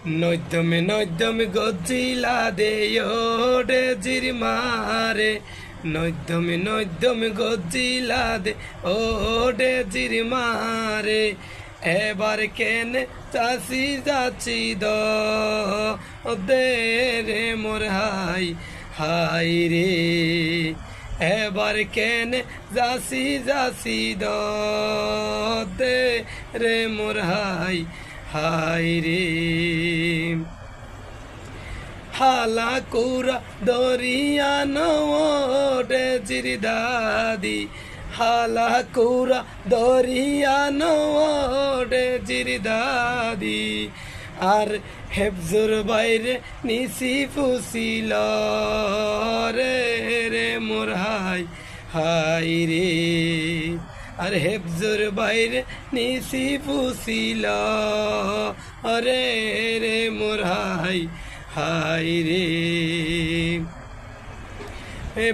নৈদমে নৈদমে গজিলা দে ওডে জির মারে নৈদমে নৈদমে গজিলা দে ওডে জির মারে এবার কেনে চাষি যাচ্ছি দে রে মোর হাই হাই রে এবার কেনে যাসি যাসি দে রে মোর হাই হাই রে হালা কুরা দরিয়া নোডে জির দাদি হালা কুরা দরিয়া নোডে জির দাদি আর হেফজুর বাইরে নিশি ফুসিল রে রে মোর হাই হাই রে আর হেফজুর বাইরে নিশি ফুসিল রে রে মোর হাই হাই রে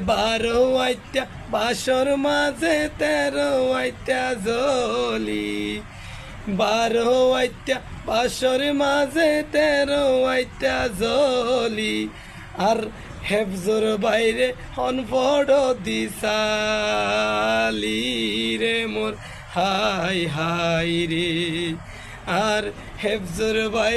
12 আইটা বাসর মাঝে 13 আইটা জলি 12 আইটা বাসর মাঝে 13 আইটা জলি আর হেফজুর বাইরে হনফড় দিশালি রে মোর হাই হাই রে আর হেফজুর বাইরে